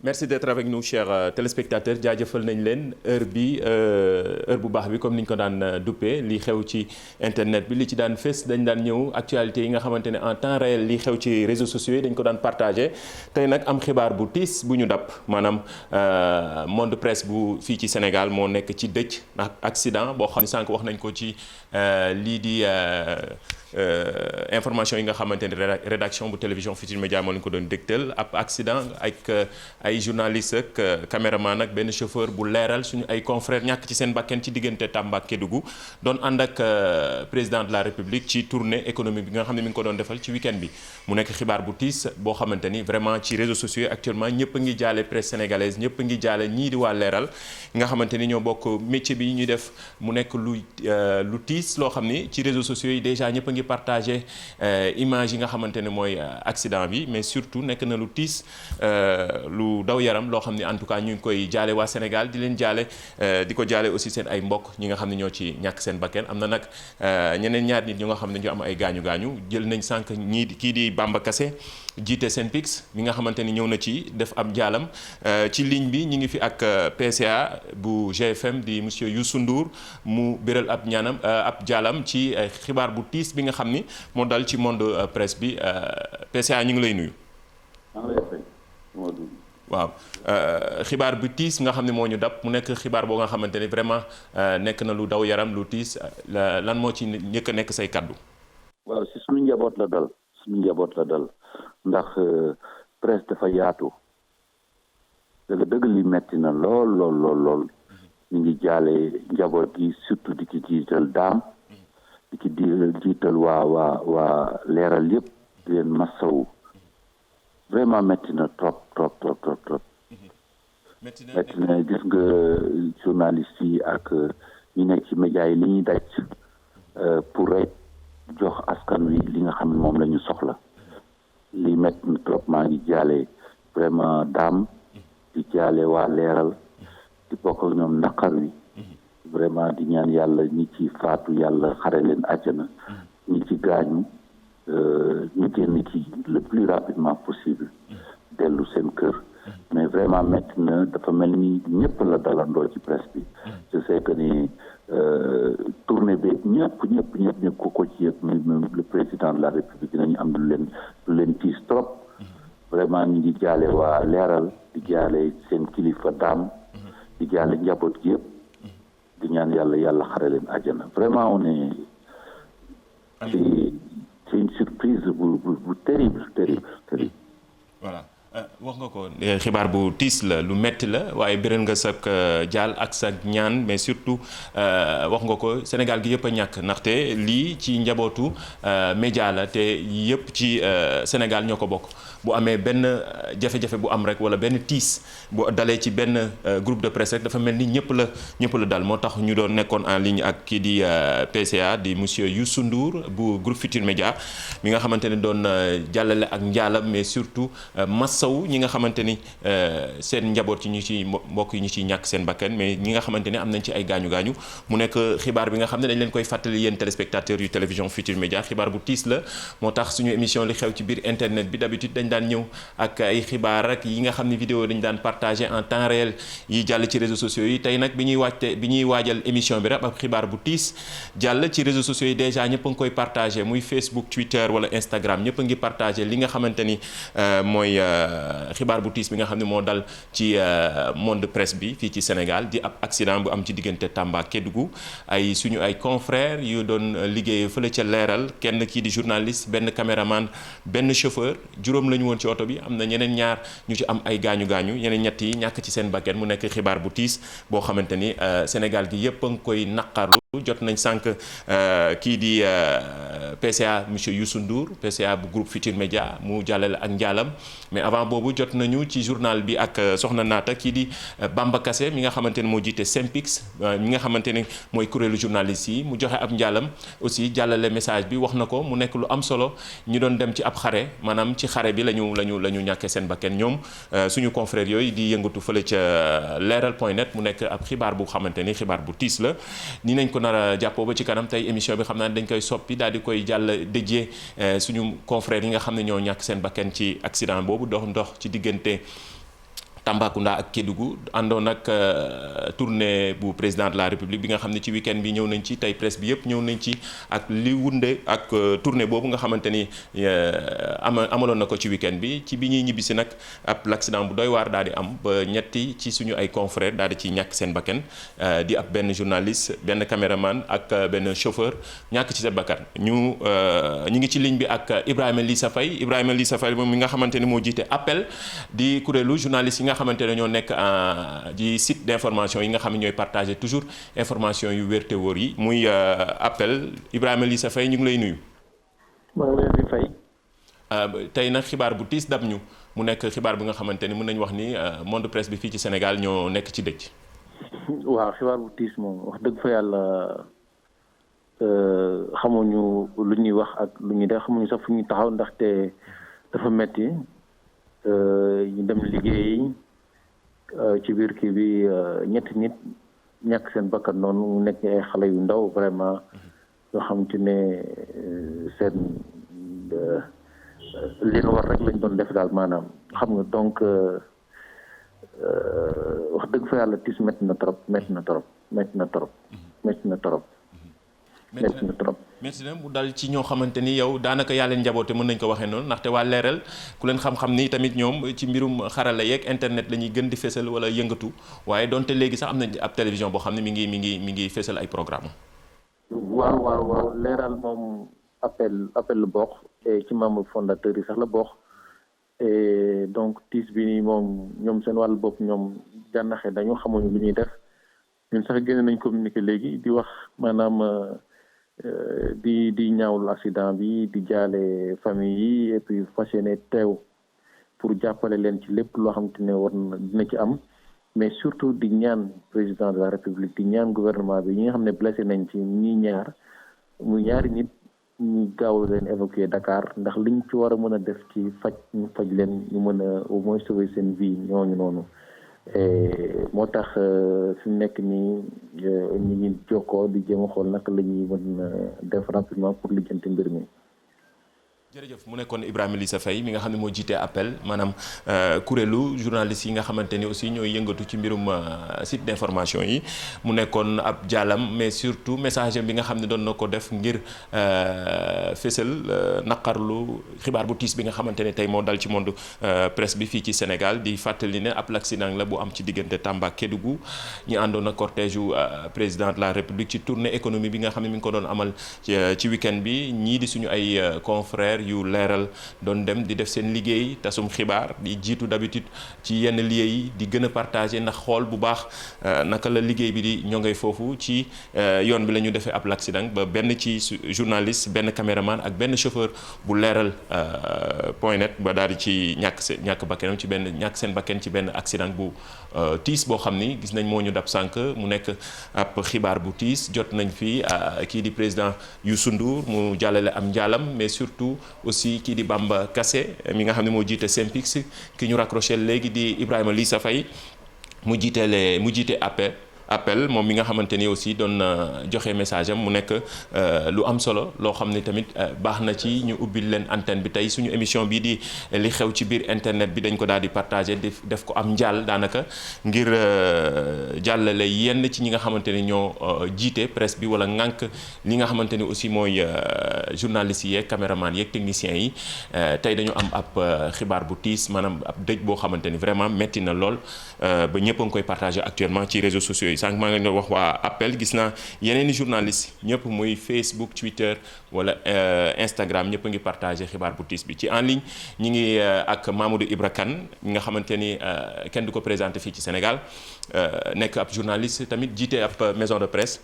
merci d'être avec nous chers téléspectateurs jaajëfal nañ leen heure bu baax bi comme ni ñu ko daan duppee li xew ci internet bi li ci daan fës dañ daan ñëw actualité yi nga xamante ne en temps réel li xew ci réseaux sociaux yi dañ ko daan partagé tey nag am xibaar bu tiis bu ñu dab maanaam monde presse bu fii ci Sénégal moo nekk ci dëj ndax accident boo xam ne sànq wax nañ ko ci lii di information yi nga xamante ne rédaction bu télévision Futurs Médias moo leen ko doon dégtal ab accident ak ay journaliste ak caméraman ak benn chauffeur bu leeral suñu ay confrères ñàkk ci seen bakken ci diggante Tamba ak Kédougou doon ànd ak président de la République ci tournée économique bi nga xam ne mi ngi ko doon defal ci week-end bi mu nekk xibaar bu tiis boo xamante ni vraiment ci réseaux sociaux yi actuellement ñëpp a ngi jaale presse sénégalaise ñëpp a ngi jaale ñii di waa leeral nga xamante ni ñoo bokk métier bi ñuy def mu nekk lu tiis loo xam ni ci réseaux sociaux yi déjà ñëpp a ngi partagé image yi nga xamante ne mooy accident bi mais surtout nekk na lu tiis lu daw yaram loo xam ne en tout cas ñu ngi koy jaale waa Sénégal di leen jaale di ko jaale aussi seen ay mbokk ñi nga xam ne ñoo ci ñàkk seen bakken am na nag ñeneen ñaar nit ñu nga xam ne ñu am ay gaañu-gaañu jël nañ sànq kii di Bamba Kassé jiite Synpics mi nga xamante ni ñëw na ci def ab jaalam ci ligne bi ñu ngi fi ak PCA bu GFM di monsieur Youssou Ndour mu béral ab ñaanam ab jaalam ci xibaar bu tiis bi nga xam ni moo dal ci monde presse bi PCA ñu ngi lay nuyu. waaw xibaar bu tiis nga xam ne moo ñu dab mu nekk xibaar boo nga xamante ni vraiment nekk na lu daw yaram lu tiis lan moo ci njëkk a nekk say kaddu. waaw si suñu njaboot la dal ndax presse dafa yaatu dëgg li metti na lool ñu ngi jaale njaboot gi surtout di ci jiital daam di ci jiital waa leeral yëpp di leen massawu vraiment metti na trop metti na gis nga journaliste yi ak ñu nekk ci médias yi li ñuy daj pour rek jox askan wi li nga xam ne moom la ñu soxla li metti na trop maa ngi jaale vraiment daam di jaale waa leeral di bokk ak ñoom naqar wi vraiment di ñaan yàlla ñi ci faatu yàlla xare leen àjjana ñi ci gaañu ñu génn ci le plus rapidement possible dellu seen kër mais vraiment metti na dafa mel ni ñëpp la dalandoo ci presse bi je sais que ni tournée bi ñëpp ko ci yëg même le président de la République dinañu am lu leen tiis trop vraiment ñu ngi jaale waa leeral di jaale seen kilifa daam di jaale njaboot gi yëpp di ñaan yàlla xare leen àjjana vraiment on est c'est une surprise bu terrible. Voilà wax nga ko xibaar bu tiis la lu metti la waaye biral nga sak jaal ak sa ñaan mais surtout wax nga ko Sénégal gi yëpp a ñàkk ndaxte lii ci njabootu média la te yëpp ci Sénégal ñoo ko bokk bu amee benn jafe-jafe bu am rek wala benn tiis bu dalee ci benn groupe de presse rek dafa mel ni ñëpp la dal moo tax ñu doon nekkoon en ligne ak kii di PCA di monsieur Youssou Ndour bu groupe Futurs Médias mi nga xamante ne doon jàllale ak njaalam mais surtout massaw ñi nga xamante ni seen njaboot ci ñu ci mbokk yi ñu ciy ñàkk seen bakkan mais ñi nga xamante ni am nañ ci ay gaañu-gaañu mu nekk xibaar bi nga xam ne dañ leen koy fàttali yéen téléspectateurs yu télévision Futurs Médias xibaar bu tiis la moo tax suñu émission li xew ci biir internet bi d'habitude dañ daan ñëw ak ay xibaar ak yi nga xam ne vidéo dañ daan partagé en temps réel yi jàll ci réseaux sociaux yi tey nag bi ñuy waajal émission bi rek ab xibaar bu tiis jàll ci réseaux sociaux yi déjà ñëpp a ngi koy partagé muy Facebook Twitter wala Instagram ñëpp a ngi partagé li nga xamante ni mooy xibaar bu tiis bi nga xam ne moo dal ci monde presse bi fii ci Sénégal di ab accident bu am ci diggante Tamba Kédougou suñu ay confrères yu doon liggéey fële ca leeral kenn kii di journaliste benn caméraman benn chauffeur juróom la ñu woon ci oto bi am na ñeneen ñaar ñu ci am ay gaañu-gaañu yeneen ñett yi ñàkk ci seen bakken mu nekk xibaar bu tiis boo xamante ni Sénégal gi yépp a ngi koy naqarlu jot nañ sànq kii di PCA monsieur Youssou Ndour PCA bu groupe Futurs Médias mu jàllale ak njaalam mais avant boobu jot nañu ci journal bi ak soxna naata kii di Bamba Kassé mi nga xamante ni moo jiite Synpics mi nga xamante ni mooy kuréelu journaliste yi mu joxe ab njaalam aussi jàllale message bi wax na ko mu nekk lu am solo ñu doon dem ci ab xare maanaam ci xare bi la ñu ñàkkee seen bakken ñoom suñu confrères yooyu di yëngatu fële ca leeral.net mu nekk ab xibaar bu xamante ni xibaar bu tiis la ni nañ ko nar a jàppoo ba ci kanam tey émission bi xam naa dañ koy soppi daal di koy jàll déjee suñu confrères yi nga xam ne ñoo ñàkk seen bakken ci accident boobu dox ci diggante Tambacounda ak Kédougou àndoon ak tournée bu président de la République bi nga xam ne ci week-end bi ñëw nañ ci tey presse bi yëpp ñëw nañ ci ak li wunde ak tournée boobu nga xamante ni amaloon na ko ci week-end bi ci bi ñuy ñibbisi nag ab l'accident bu doy waar daal di am ba ñetti ci suñu ay confrères daal di ci ñàkk seen bakkan di ab benn journaliste benn caméraman ak benn chauffeur ñàkk ci seen bakkan ñu ngi ci ligne bi ak Ibrahima Lissa Faye moom mi nga xamante ni moo jiite appel di kuréelu journaliste yi nga xamante ne ñoo nekk di site d'information yi nga xam ne ñooy partager toujours information yu wér te wóor yi muy appel Ibrahima Lissa Faye ñu ngi lay nuyu. maa ngi leen di fay. tey nag xibaar bu tiis dab ñu mu nekk xibaar bi nga xamante ni mën nañu wax ni monde presse bi fii ci Sénégal ñoo nekk ci dëj. waaw xibaar bu tiis moom wax dëgg fa yàlla xamuñu lu ñuy wax ak lu ñuy def xamuñu sax fu ñuy taxaw ndaxte dafa metti ñu dem liggéey ci biir kii bi ñetti nit ñàkk seen bakkan noonu mu nekk ay xale yu ndaw vraiment yoo xam te ne seen li nu war rek lañ doon def daal maanaam xam nga donc wax dëgg fa yàlla tiis métti na trop. merci na mu dal ci ñoo xamante ni yow daanaka yaa leen njaboote mën nañ ko waxee noonu ndaxte waa leeral ku leen xam-xam ni tamit ñoom ci mbirum xarala yeeg internet la ñuy gën di fésal wala yëngatu waaye donte léegi sax am na ab télévision boo xam ne mi ngi fésal ay programme waaw leeral moom appel la bokk ci membre fondateur yi sax la bokk et donc tiis bi nii moom ñoom seen wàllu bopp ñoom jànnaxe dañu xamuñu lu ñuy def ñun sax génne nañ communiqué léegi di wax maanaam di ñaawlu accident bi di jaale famille yi et puis fas yéene teew pour jàppale leen ci lépp loo xamante ne war na dina ci am mais surtout di ñaan président de la république di ñaan gouvernement bi ñi nga xam ne blessé nañ ci muy ñaari nit ñu gaaw leen évacuer Dakar ndax liñ ci war a mën a def ci ñu faj leen ñu mën a au moins sauver seen vie ñooñu noonu moo tax fi mu nekk nii ñu ngi jokkoo di jéem a xool naka la ñuy mën a def rapidement pour lijjanti mbir mi. jërëjëf mu nekkoon Ibrahima Lissa Faye mi nga xam ne moo jiitee appel maanaam kuréelu journaliste yi nga xamante ni aussi ñooy yëngatu ci mbirum site d'information yi mu nekkoon ab jaalam mais surtout message bi nga xam ne doon na ko def ngir fésal naqarlu xibaar bu tiis bi nga xamante ne tey moo dal ci monde presse bi fii ci Sénégal di fàttali ne ab l'accident la bu am ci diggante Tamba Kédougou ñu àndoon na cortège u président de la République ci tournée économie bi nga xam ne mi ngi ko doon amal ci week-end bi ñii di suñu ay confrères yu leeral doon dem di def seen liggéey tasum xibaar di jiitu d'habitude ci yenn lieux yi di gën a partager ndax xool bu baax naka la liggéey bi di ñongay foofu ci yoon bi la ñu defee ab l'accident ba benn ci journaliste benn caméraman ak benn chauffeur bu leeral point net ba daal di ci ñàkk bakkanam ci benn ñàkk seen bakkan ci benn accident bu tiis boo xam ni gis nañ moo ñu dab sànq mu nekk ab xibaar bu tiis jot nañ fi kii di président Youssou Ndour mu jàllale am njaalam mais surtout aussi kii di Bamba Kassé mi nga xam ne moo jiite Synpics ki ñu raccroché léegi di Ibrahima Lissa Faye mu jiite appel moom mi nga xamante ni aussi doon joxe message am mu nekk lu am solo loo xam ne tamit baax na ci ñu ubbil leen antenne bi tey suñu émission bii di li xew ci biir internet bi dañ ko daal di partager def ko am njaal daanaka ngir jàllale yenn ci ñi nga xamante ni ñoo jiite presse bi wala ŋànk li nga xamante ni aussi mooy journalistes yi yeeg caméraman yeeg techniciens yi tey dañu am ab xibaar bu tiis maanaam ab dëj boo xamante ni vraiment metti na lool ba ñëpp a ngi koy partager actuellement ci réseaux sociaux yi sànq maa ngi leen wax waa appel gis naa yeneen i journalistes ñëpp muy Facebook Twitter wala Instagram ñëpp a ngi partagé xibaar bu tiis bi ci en ligne ñi ngi ak Mamadou Ibra Kane nga xamante ni kenn du ko présenté fii ci Sénégal nekk ab journaliste tamit jiite ab maison de presse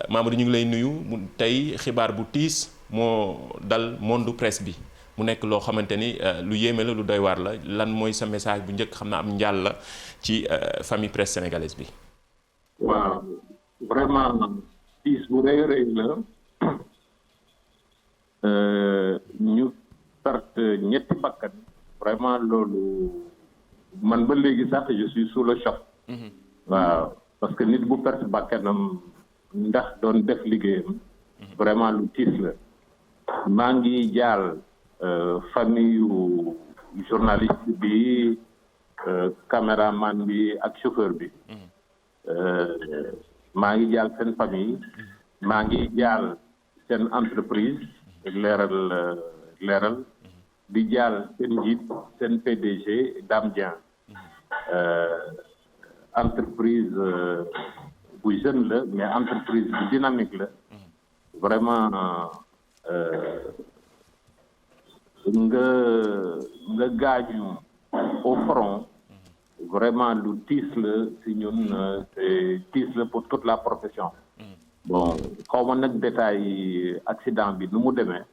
Mamadou ñu ngi lay nuyu mu tey xibaar bu tiis moo dal monde presse bi mu nekk loo xamante ni lu yéeme la lu doy waar la lan mooy sa message bu njëkk xam naa am njaal la ci famille presse sénégalaise bi. waaw vraiment tiis bu rëy la ñu perte ñetti bakkan vraiment loolu man ba léegi sax je suis sous le choc. waaw parce que nit bu perte bakkanam ndax doon def liggéeyam vraiment lu tiis la maa ngi jaal famille yu journaliste bi caméraman bi ak chauffeur bi maa ngi jaal seen famille maa ngi jaal seen entreprise leeral di jaal seen njiit seen PDG Dame Dieng entreprise bu jeune la mais entreprise bu dynamique la vraiment nga gaañu au front vraiment lu tiis la si ñun c'est tiis la pour toute la profession bon xaw ma nag détail accident bi nu mu demee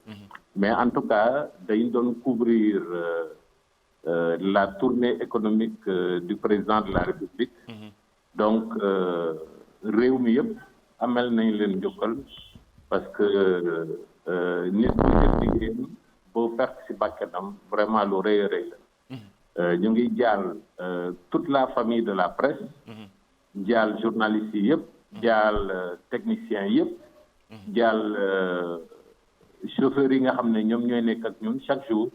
mais en tout cas dañ doon couvrir la tournée économique du président de la République donc réew mi yëpp amel nañ leen njukkal parce que nit bu def liggéeyam boo perte si bakkanam vraiment lu rëy a rëy la ñu ngi jaal toute la famille de la presse jaal journalistes yi yëpp jaal techniciens yëpp jaal chauffeurs yi nga xam ne ñoom ñooy nekk ak ñun chaque jour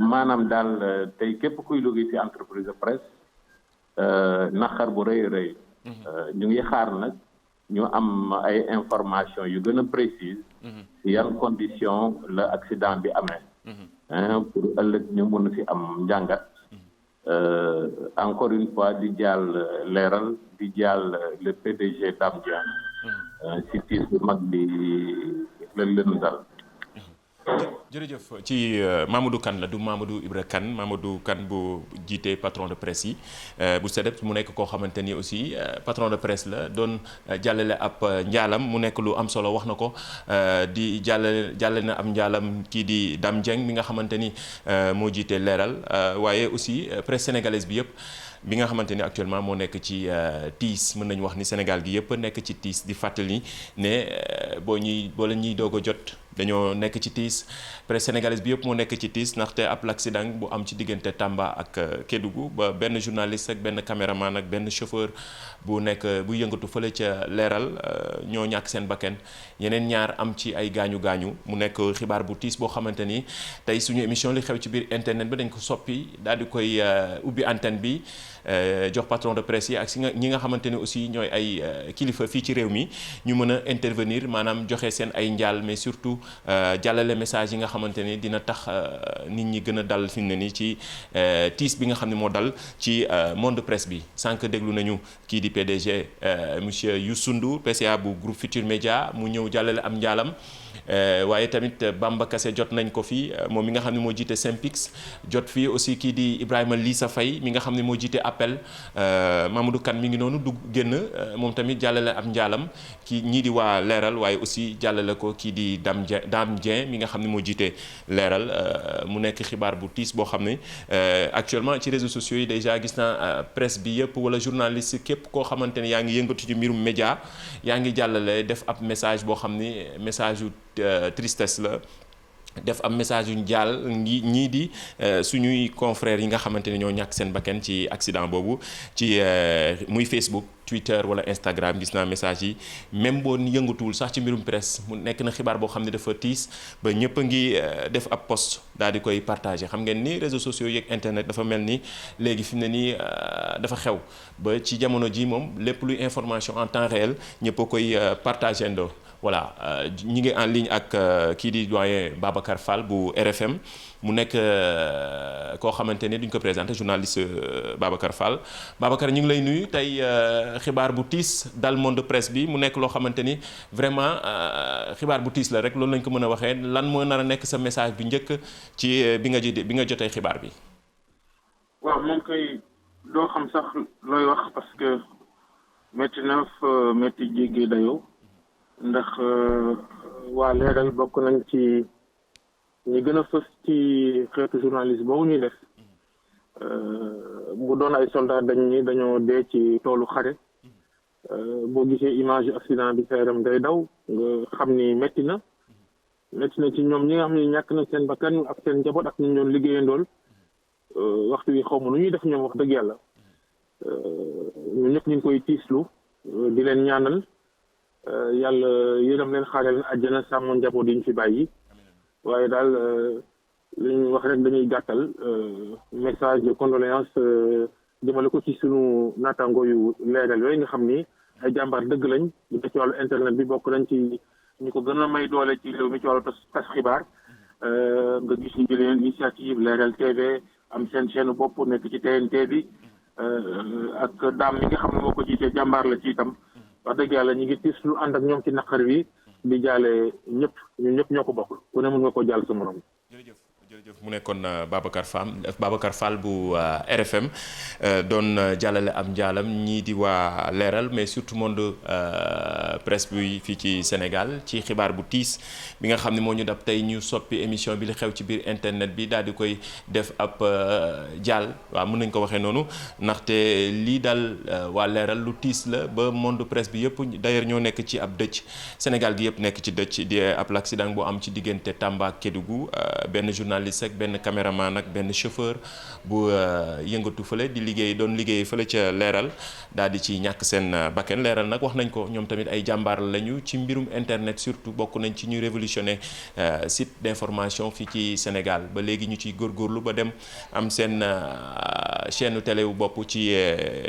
maanaam daal tey képp kuy liggéey ci entreprise de presse naqar bu rëy a rëy ñu ngi xaar nag ñu am ay information yu gën a précise yan condition la accident bi amee pour ëllëg ñu mën a ci am njàngat encore une fois di jaal leeral di jaal le PDG Dame Dieng ci tiis bu mag bi leen dal jërëjëf ci Mamadou Kane la du Mamadou Ibra Kane Mamadou Kane bu jiite patron de presse yi bu SEDEPS mu nekk koo xamante ni aussi patron de presse la doon jàllale ab njaalam mu nekk lu am solo wax na ko di jàllale na ab njaalam kii di Dame Dieng mi nga xamante ni moo jiite leeral waaye aussi presse sénégalaise bi yëpp bi nga xamante ni actuellement moo nekk ci tiis mën nañu wax ni Sénégal gi yëpp nekk ci tiis di fàttali ne boo la ñuy doog a jot dañoo nekk ci tiis presse sénégalaise bi yëpp moo nekk ci tiis ndaxte ab l'accident bu am ci diggante Tamba ak Kédougou ba benn journaliste ak benn caméraman ak benn chauffeur bu yëngatu fële ca leeral ñoo ñàkk seen bakken yeneen ñaar am ci ay gaañu mu nekk xibaar bu tiis boo xamante ni tey suñu émission li xew ci biir internet bi dañ ko soppi daal di koy ubbi antenne bi jox patron de presse yi ak ñi nga xamante ni aussi ñooy ay kilifa fii ci réew mi ñu mën a intervenir maanaam joxe seen ay njaal mais surtout jàllale message yi nga xamante ni dina tax nit ñi gën a dal fi mu ne nii ci tiis bi nga xam ne moo dal ci monde presse bi sànq déglu nañu kii di PDG monsieur Youssou Ndour PCA bu groupe Futur Média mu ñëw jàllale am njaalam waaye tamit Bamba Kassé jot nañ ko fii moom mi nga xam ne moo jiite Synpics jot fii aussi kii di Ibrahima Lissa Faye mi nga xam ne moo jiite Appel Mamadou Kane mi ngi noonu du génn moom tamit jàllale am njaalam kii ñii di waa leeral waaye aussi jàllale ko kii di Dame Dieng mi nga xam ne moo jiite leeral mu nekk xibaar bu tiis boo xam ne actuellement ci réseaux sociaux yi déjà gis naa presse bi yëpp wala journaliste képp koo xamante ne yaa ngi yëngatu ci mbirum média yaa ngi jàllale def ab message boo xam ni message yu tristesse la def am message yu jaal ñii di suñuy confrères yi nga xamante ne ñoo ñàkk seen bakkan ci accident boobu ci muy Facebook Twitter wala Instagram gis naa message yi même boo yëngatuwul sax ci mbirum presse mu nekk na xibaar boo xam ne dafa tiis ba ñëpp a ngi def ab post daal di koy partager xam ngeen ni réseaux sociaux yeeg internet dafa mel ni léegi fi mu ne nii dafa xew ba ci jamono ji moom lépp luy information en temps réel ñëpp a koy partager ndoo voilà ñi ngi en ligne ak kii di doyen Babacar Fall bu RFM mu nekk koo xamante ne duñ ko présenté journaliste Babacar Fall Babacar ñu ngi lay nuyu tey xibaar bu tiis dal monde presse bi mu nekk loo xamante ni vraiment xibaar bu tiis la rek loolu lañ ko mën a waxee lan moo nar a nekk sa message bu njëkk ci bi nga jotee xibaar bi. waaw moom koy doo xam sax looy wax parce que métti na fa métti jéggi dayoo. ndax waa leeral bokk nañ ci ñi gën a fës ci xeetu journaliste boobu ñuy def bu doon ay soldats dañoo dee ci toolu xare boo gisee image yu accident bi sa yaram day daw nga xam ni métti na ci ñoom ñi nga xam ne ñàkk nañ seen bakkan ak seen njaboot ak ñu doon liggéeyandool waxtu wi xaw ma nu ñuy def ñoom wax dëgg yàlla ñun ñëpp ñu ngi koy tiislu di leen ñaanal. yàlla yërëm leen xaaree leen àjjana sàmm njaboot yi ñu fi bàyyi waaye daal li ñuy wax rek dañuy gàttal message de condoléance jëmale ko ci sunu naataango yu leeral yooyu nga xam ni ay jàmbaar dëgg lañ ñu def ci wàllu internet bi bokk nañ ci ñu ko gën a may doole ci réew mi ci wàllu tas xibaar nga gis ñu jëlee initiative Leeral TV am seen chaîne bopp nekk ci TNT bi ak daam mi nga xam ne moo ko jiitee jàmbaar la ci itam wax dëgg yàlla ñu ngi tiis lu ànd ak ñoom ci naqar wi di jaale ñëpp ñun ñëpp ñoo ko bokk ku ne mën nga ko jàll sa morom. jërëjëf mu nekkoon Babacar Fall bu RFM doon jàllale am njaalam ñii di waa Leeral mais surtout monde presse bi fii ci Sénégal ci xibaar bu tiis bi nga xam ne moo ñu dab tey ñu soppi émission bi li xew ci biir internet bi daal di koy def ab jàll waaw mën nañ ko waxee noonu ndaxte lii daal waa Leeral lu tiis la ba monde presse bi yëpp d'ailleurs ñoo nekk ci ab dëcc Sénégal gi yëpp nekk ci dëcc di ab l'accident bu am ci diggante Tamba ak Kédougou benn journaliste ak benn caméraman ak benn chauffeur bu yëngatu fële di liggéey fële ca Leeral daal di ci ñàkk seen bakken Leeral nag wax nañ ko ñoom tamit ay jàmbaar lañu ci mbirum internet surtout bokk nañ ci ñuy révolutionner site d'information fii ci Sénégal ba léegi ñu ciy góorgóorlu ba dem am seen chaîne télé wu bopp ci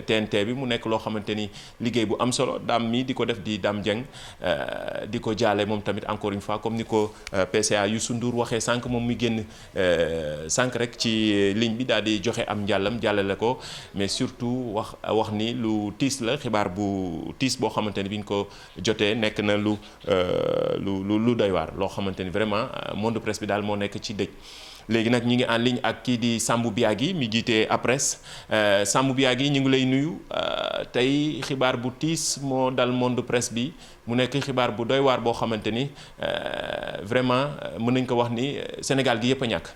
TNT bi mu nekk loo xamante ni liggéey bu am solo daam mi di ko def di Dame Dieng di ko jaale moom tamit encore une fois comme ni ko PCA Youssou Ndour waxee sànq moom muy génn sànq rek ci ligne bi daal di joxe am njàllam jàllale ko mais surtout wax ni lu tiis la xibaar bu tiis boo xamante ni bi ñu ko jotee nekk na lu doy waar loo xamante ni vraiment monde presse bi daal moo nekk ci dëj léegi nag ñu ngi en ligne ak kii di Sambou Biagui mi jiite APRES Sambou Biagui ñu ngi lay nuyu tey xibaar bu tiis moo dal monde presse bi mu nekk xibaar bu doy waar boo xamante ni vraiment mën nañ ko wax ni Sénégal gi yëpp a ñàkk.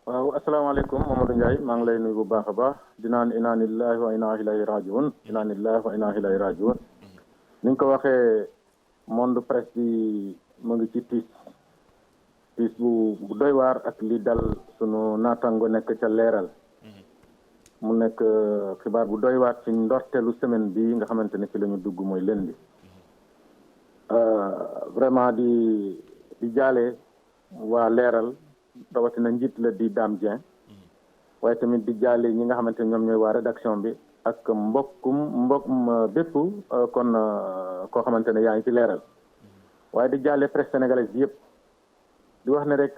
waaw asalaamaaleykum Mamadou Ndiaye maa ngi lay nuyu bu baax a baax di naan inna lillahi wa inna ilayhi rajiun inna lillahi wa inna ilayhi rajiun ni nga ko waxee monde presse bi mu ngi ci tiis bu doy waar ak li dal sunu naataango nekk ca Leeral mu nekk xibaar bu doy waar ci ndorteelu semaine bi nga xamante ne ci la ñu dugg mooy lundi vraiment di jaale waa Leeral rawatina njiit la di Dame Dieng waaye tamit di jaale ñi nga xamante ne ñoom ñooy waa rédaction bi ak mbokkum bépp kon koo xamante ne yaa ngi ci Leeral waaye di jaale presse sénégalaise bi yëpp di wax ne rek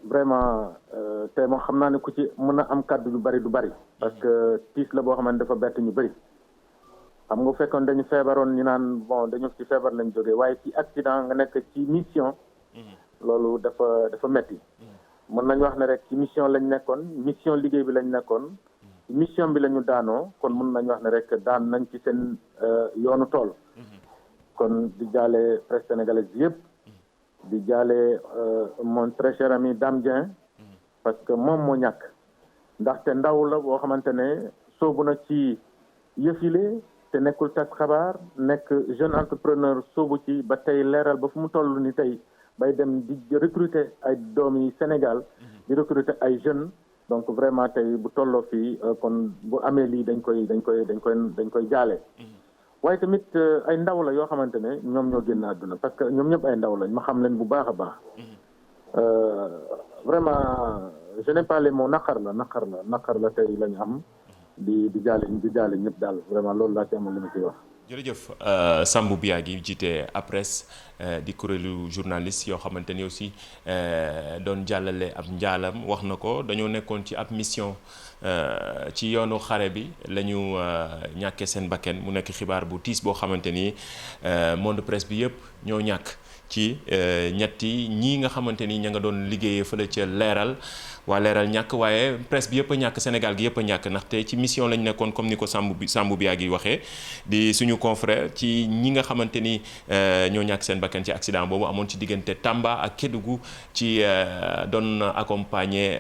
vraiment tey moom xam naa ne ku ci mën a am kàddu du bari parce que tiis la boo xamante dafa bett ñu bëri xam nga bu fekkoon dañu feebaroon ñu naan bon dañu ci feebar lañ jógee waaye ci accident nga nekk ci mission loolu dafa metti mën nañu wax ne rek ci mission lañ nekkoon mission liggéey bi lañ nekkoon ci mission bi la ñu daanoo kon mën nañu wax ne rek daan nañ ci seen yoonu tool kon di jaale presse sénégalaise bi yëpp di jaale mon très cher ami Dame Dieng parce que moom moo ñàkk ndaxte ndaw la boo xamante ne soobu na ci yëfile te nekkul tas xabaar nekk jeune entrepreneur soobu ci ba tey Leeral ba fu mu toll ni tey bay dem di recruter ay doomi Sénégal di recruter ay jeunes donc vraiment tey bu tolloo fii kon bu amee lii dañ koy jaale waaye tamit ay ndaw la yoo xamante ne ñoom ñoo génn àdduna parce que ñoom ñëpp ay ndaw lañ ma xam leen bu baax a baax vraiment je n'ai pas les mots naqar la tey la ñu am di jaale ñëpp daal vraiment loolu laa ci amoon li ma ciy wax. jërëjëf Sambou Biagui jiite APRES di kuréelu journaliste yoo xamante ni aussi doon jàllale ab njaalam wax na ko dañoo nekkoon ci ab mission ci yoonu xare bi la ñu ñàkkee seen bakken mu nekk xibaar bu tiis boo xamante ni monde presse bi yëpp ñoo ñàkk ci ñetti ñii nga xamante ni ña nga doon liggéeyee fële ca Leeral waa Leeral ñàkk waaye presse bi yëpp a ñàkk Sénégal gi yëpp a ñàkk ndaxte ci mission lañ nekkoon comme ni ko Sambou Biagui waxee di suñu confrère ci ñi nga xamante ni ñoo ñàkk seen bakkan ci accident boobu amoon ci diggante Tamba ak Kédougou ci doon accompagner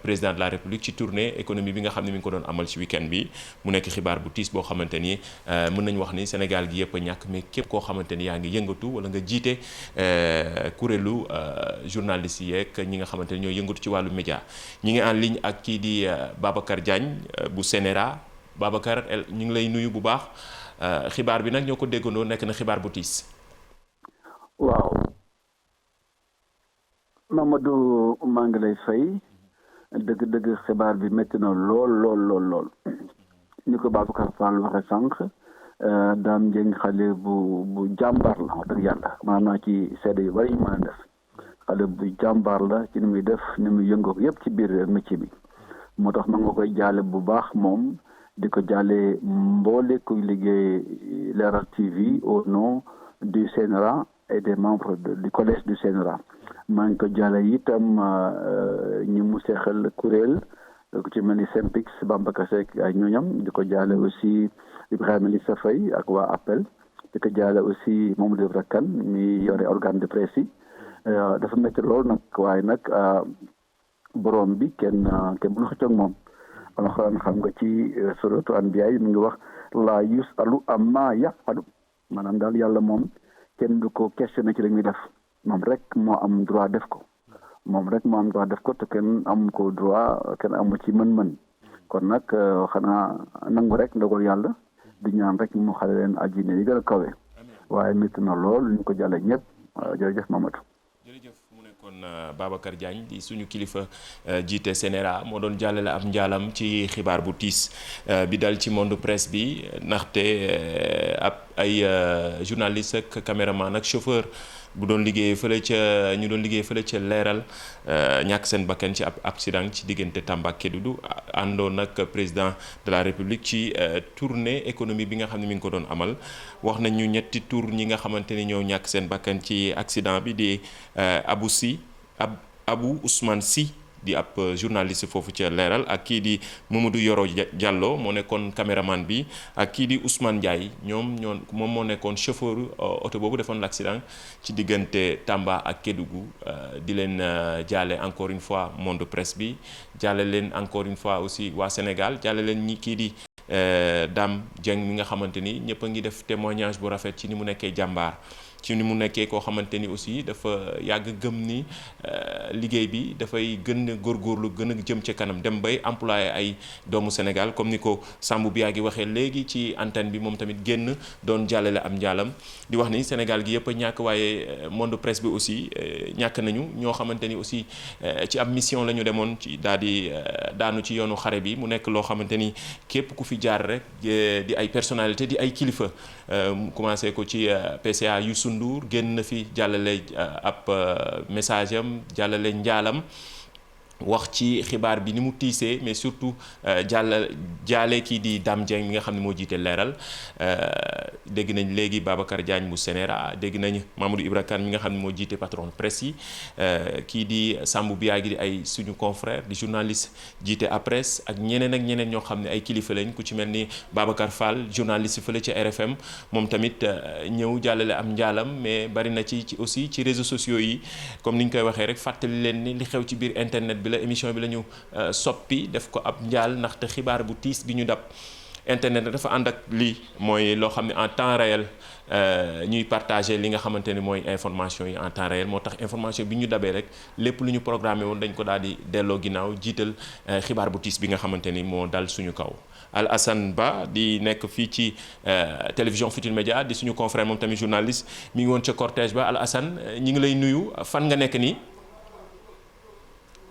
président de la République ci tournée économie bi nga xam ne mi ngi ko doon amal ci week-end bi mu nekk xibaar bu tiis boo xamante ni mën nañu wax ni Sénégal gi yëpp a ñàkk mais képp koo xamante ni yaa ngi yëngatu wala nga jiite kuréelu journalistes yi yeeg ñi nga xamante ni ñoo yëngatu ci wàllu média ñi ngi en ligne ak kii di Babacar Diagne bu CNRA Babacar ñu ngi lay nuyu bu baax xibaar bi nag ñoo ko déggandoo nekk na xibaar bu tiis. waaw Mamadou maa ngi lay fay dëgg-dëgg xibaar bi métti na lool ni ko Babacar Fall waxe sànq Dame Dieng xale bu jàmbaar la wax dëgg yàlla maanaam ci seede yu bari mën a def xale bu jàmbaar la ci ni muy def ni muy yëngoo yëpp ci biir métier bi moo tax ma nga koy jaale bu baax moom di ko jaale mboole kuy liggéey Leral TV au nom du CNRA et des membres du collège du CNRA maa ngi ko jaale itam ñi mu seexal kuréel ku ci mel ni Sempix Bamba Kassé ay ñooñam di ko jaale aussi Ibrahima Lissa Faye ak waa Appel di ko jaale aussi Mamadou Ibra Kane mi yore organe de presse yi dafa métti lool nag waaye nag borom bi kenn mënu xëccoog moom alxuraan xam nga ci suratu Anbiya mi ngi wax laa yusalu amma yafalu maanaam daal yàlla moom kenn du ko questionné ci li muy def moom rek moo am droit def ko te kenn amu ko droit kenn amu ci mën-mën kon nag xanaa nangu rek ndogal yàlla di ñaan rek mu xale leen àjjana yi gën a kawe waaye métti na lool ñu ko jàlle ñëpp jërëjëf Mamadou. jërëjëf mu nekkoon Babacar Diagne di suñu kilifa jiite CNRA moo doon jàllale ab njaalam ci xibaar bu tiis bi dal ci monde presse bi ndaxte ab ay journaliste ak caméraman ak chauffeur ñu doon liggéey fële ca Leral ñàkk seen bakkan ci ab accident ci diggante Tamba ak Kédougou àndoon nag président de la République ci tournée économie bi nga xam ne mi ngi ko doon amal wax nañu ñetti tour ñi nga xamante ni ñoo ñàkk seen bakkan ci accident bi di Abou Ousmane Sy di ab journaliste foofu ca Leral ak kii di Mamadou Yoro Diallo moo nekkoon caméraman bi ak kii di Ousmane Ndiaye moom moo nekkoon chauffeur oto boobu defoon l'accident ci diggante Tamba ak Kédougou di leen jaale encore une fois monde presse bi jaale leen encore une fois aussi waa Sénégal jaale leen ñi kii di Dame Dieng mi nga xamante ni ñëpp a ngi def témoignage bu rafet ci ni mu nekkee jàmbaar ci ni mu nekkee koo xamante ni aussi dafa yàgg gëm ni liggéey bi dafay gën a góorgóorlu gën a jëm ca kanam dem bay employé ay doomu Sénégal comme ni ko Sambou bi yaa ngi waxee léegi ci antenne bi moom tamit génn doon jàllale am njaalam di wax ni Sénégal gi yëpp a ñàkk waaye monde presse bi aussi ñàkk nañu ñoo xamante ni aussi ci ab mission la ñu demoon ci daanu ci yoonu xare bi mu nekk loo xamante ni képp ku fi jaar rek di ay personnalité di ay kilifa commencé ko ci PCA Youssou Ndour génn na fi jàllale ab message am jàllale njaalam wax ci xibaar bi ni mu tiisee mais surtout jaale kii di Dame Dieng mi nga xam ne moo jiite Leral dégg nañ léegi Babacar Diagne bu CNRA dégg nañ Mamadou Ibra Kane mi nga xam ne moo jiite patron presse yi kii di Sambou Biagui di ay suñu confrère di journaliste jiite APRES ak ñeneen ñoo xam ne ay kilifa lañ ku ci mel ni Babacar Fall journaliste fële ca RFM moom tamit ñëw jàllale am njaalam mais bari na ci aussi ci réseaux sociaux yi comme ni ñu koy waxee rek fàttali leen ni li xew ci biir internet bi la émission bi la ñu soppi def ko ab njaal ndaxte xibaar bu tiis bi ñu dab internet dafa ànd ak lii mooy loo xam ne en temps réel ñuy partager li nga xamante ni mooy information yi en temps réel moo tax information bi ñu dabee rek lépp lu ñu programmé woon dañ ko daal di delloo ginnaaw jiital xibaar bu tiis bi nga xamante ni moo dal suñu kaw. Alassane Ba di nekk fii ci télévision Futurs Médias di suñu confrère moom tamit journaliste mi ngi woon ca cortège ba Alassane ñi ngi lay nuyu fan nga nekk nii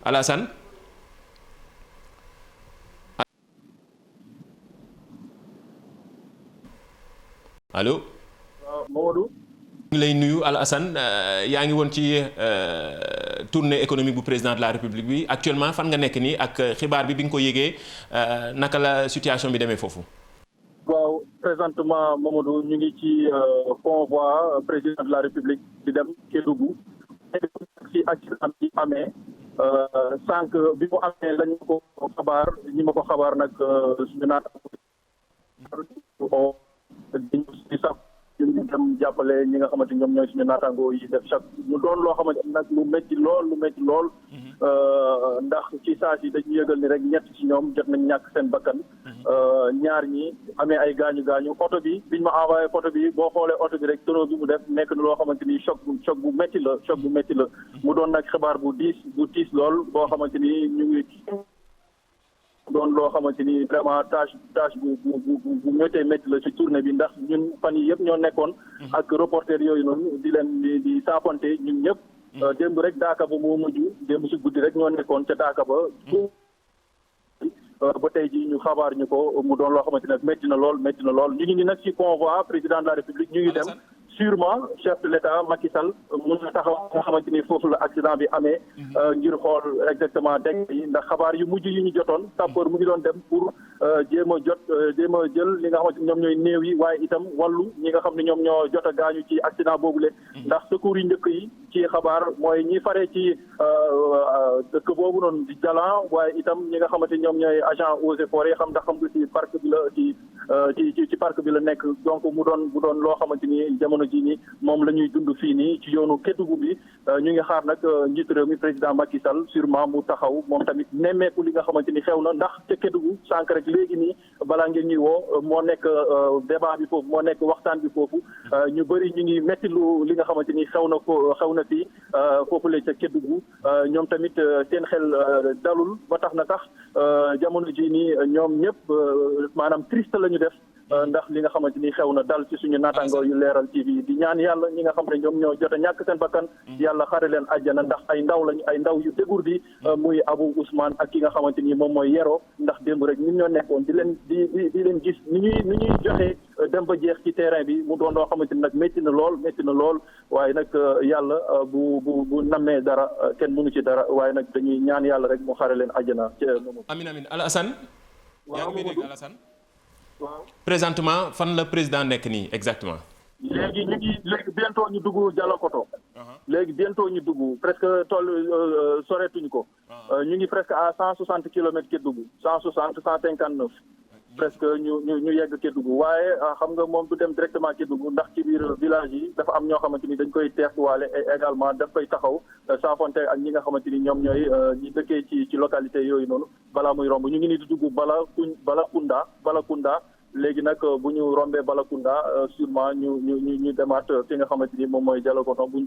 Alassane. allo. Mamadou. ñu ngi lay nuyu Alassane yaa ngi woon ci tournée économique bu président de la République bi actuellement fan nga nekk nii ak xibaar bi nga ko yégee naka la situation bi demee foofu. waaw présentement Mamadou ñu ngi ci convoi président de la République di dem Kédougou ci accident bi amee sànq bi mu amee lañu ko xabaar ñi ma ko xabaar nag suñu naata di sax ñu dem jàppale ñi nga xamante ñoom ñooy suñu naataango yi def chaque mu doon loo xamante nag lu métti lool ndax ci saa si dañu yëgal ni rek ñett ci ñoom jot nañ ñàkk seen bakkan ñaar ñi amee ay gaañu oto bi biñ ma envoyé photo bi boo xoolee oto bi rek tonneau bi mu def nekk na loo xamante ni choc bu métti la mu doon nag xibaar bu tiis lool boo xamante ni ñu ngi doon loo xamante ni vraiment tâche bu méttee métti la ci tournée bi ndax ñun fan yi yëpp ñoo nekkoon ak reporter yooyu noonu di leen di saafonte ñun ñëpp démb rek daaka ba moo mujj démb si guddi rek ñoo nekkoon ca daaka ba ba tey ji ñu xabaar ñu ko mu doon loo xamante ne métti na lool ñu ngi ni nag ci convoi président de la république ñu ngi dem sûrement chef de l'État Macky Sall mun na taxaw nga xamante ni foofu la accident bi amee ngir xool exactement dégg yi ndax xabaar yu mujj yi ñu jotoon sapeur mu ngi doon dem pour jéem a jël li nga xamante ni ñoom ñooy néew yi waaye itam wàllu ñi nga xam ne ñoom ñoo jot a gaañu ci accident boobule ndax secours yi njëkk yi ci xabaar mooy ñi faree ci dëkk boobu noonu di Jalan waaye itam ñi nga xamante ni ñoom ñooy agent eaux et forêts xam ndax xam nga ci parc bi la ci parc bi la nekk donc mu doon loo xamante ni jamono ji ni moom la ñuy dund fii nii ci yoonu Kédougou bi ñu ngi xaar nag njiitu réew mi président Macky Sall sûrement mu taxaw moom tamit nemmeeku li nga xamante ni xew na ndax ca Kédougou sànq rek léegi nii balaa ngeen ñuy woo moo nekk débat bi foofu moo nekk waxtaan bi foofu ñu bëri ñu ngi metti lu li nga xamante ni xew na fii foofu la ca Kédougou ñoom tamit seen xel dalul ba tax na sax jamono ji nii ñoom ñëpp maanaam triste la ñu def ndax li nga xamante ni xew na dal ci suñu naataangoo yu Leeral TV di ñaan yàlla ñi nga xam ne ñoom ñoo jot a ñàkk seen bakkan yàlla xare leen àjjana ndax ay ndaw lañu ay ndaw yu dégur di muy Abou Ousmane ak ki nga xamante ni moom mooy Yero ndax démb rek ñun ñoo nekkoon di leen gis ni ñuy joxe dem ba jeex ci terrain bi mu doon loo xamante ni nag métti na lool waaye nag yàlla bu nammee dara kenn mënu ci dara waaye nag dañuy ñaan yàlla rek mu xare leen àjjana ci moomu. Amin Alassane. waaw yaa ngi dégg Alassane. waaw présentement fan la président nekk nii exactement. léegi bientôt ñu dugg Dialokoto. léegi bientôt ñu dugg presque soreetuñu ko. ñu ngi presque à 160 kilomètres Kédougou 159. presque ñu yegg Kédougou waaye xam nga moom du dem directement Kédougou ndax ci biir village yi dafa am ñoo xamante ni dañ koy teextuwaale et également daf koy taxaw saafonte ak ñi nga xamante ni ñoom ñooy ñi dëkkee ci localité yooyu noonu balaa muy romb ñu ngi ni di dugg Balakunda léegi nag bu ñu rombee Balakunda sûrement ñu demaat fi nga xamante ni moom mooy Dialokoto buñ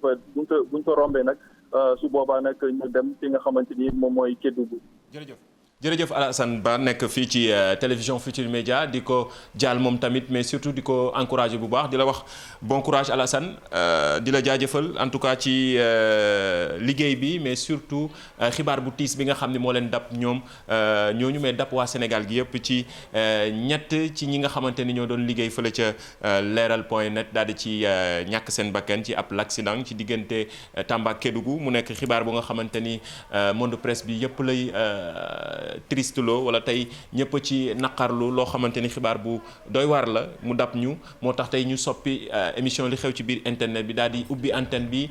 ko rombee nag su boobaa nag ñu dem fi nga xamante ni moom mooy Kédougou. jërëjëf Alassane Ba nekk fii ci télévision Futurs Médias di ko jaal moom tamit mais surtout di ko encourager bu baax di la wax bon courage Alassane di la jaajëfal en tout cas ci liggéey bi mais surtout xibaar bu tiis bi nga xam ne moo leen dab ñooñu mais dab waa Sénégal gi yëpp ci ñett ci ñi nga xamante ni ñoo doon liggéey fële ca leeral.net daal di ci ñàkk seen bakkan ci ab l'accident ci diggante Tamba Kédougou mu nekk xibaar bu nga xamante ni monde presse bi yëpp lay triste loo wala tey ñëpp ci naqarlu loo xamante ni xibaar bu doy waar la mu dab ñu moo tax tey ñu soppi émission li xew ci biir internet bi daal di ubbi antenne bi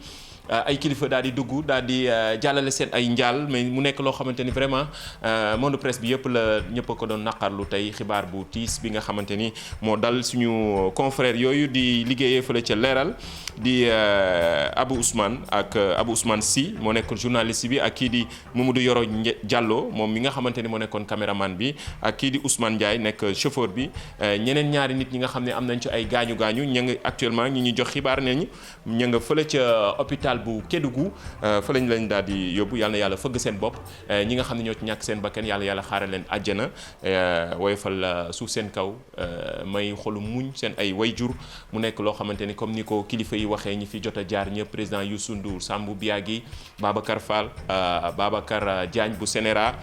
ay kilifa daal di dugg daal di jàllale seen ay njaal mais mu nekk loo xamante ni vraiment monde presse bi yëpp la ñëpp a ko doon naqarlu tey xibaar bu tiis bi nga xamante ni moo dal suñu confrère yooyu di liggéeyee fële ca leeral di Abou Ousmane ak Abou Ousmane Sy moo nekk journaliste bi ak kii di Mamadou Yoro Diallo moom mi nga xamante ni moo nekkoon caméraman bi ak kii di Ousmane Ndiaye nekk chauffeur bi ñeneen ñaari nit ñi nga xam ne am nañ ci ay gaañu ña nga actuellement ñi jox xibaar nañu ña nga fële ca hôpital bu Kédougou fa lañ daal di yóbbu yàlla na yàlla fëgg seen bopp ñi nga xam ne ñoo ci ñàkk seen bakkan yàlla xaare leen àjjana woyofal suuf seen kaw may xolu muñ seen ay wayjur mu nekk loo xamante ni comme ni ko kilifa yi waxee ñi fi jot a jaar ñëpp président Youssou Ndour Sambou Biagui Babacar Fall Babacar Diagne bu Sénéra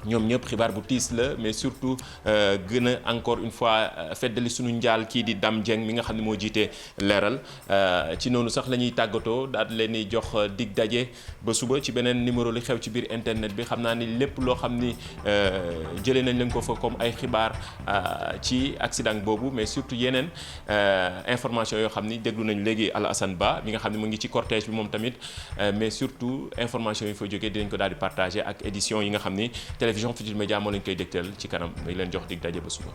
ñoom ñëpp xibaar bu tiis la mais surtout gën a encore une fois feddali suñu njaal kii di Dame Dieng mi nga xam ne moo jiite leeral ci noonu sax la ñuy tàggatoo daal leen di jox dig daje ba suba ci beneen numéro li xew ci biir internet bi xam naa ni lépp loo xam ni jëlee nañ leen ko fa comme ay xibaar ci accident boobu mais surtout yeneen information yoo xam ni déglu nañ léegi Alassane Ba mi nga xam ne mu ngi ci cortège bi moom tamit mais surtout information yi fa jógee dinañ ko daal di partager ak édition yi nga xam ni télévision Futurs Médias moo leen koy dégtal ci kanam may leen jox dig daje ba suba.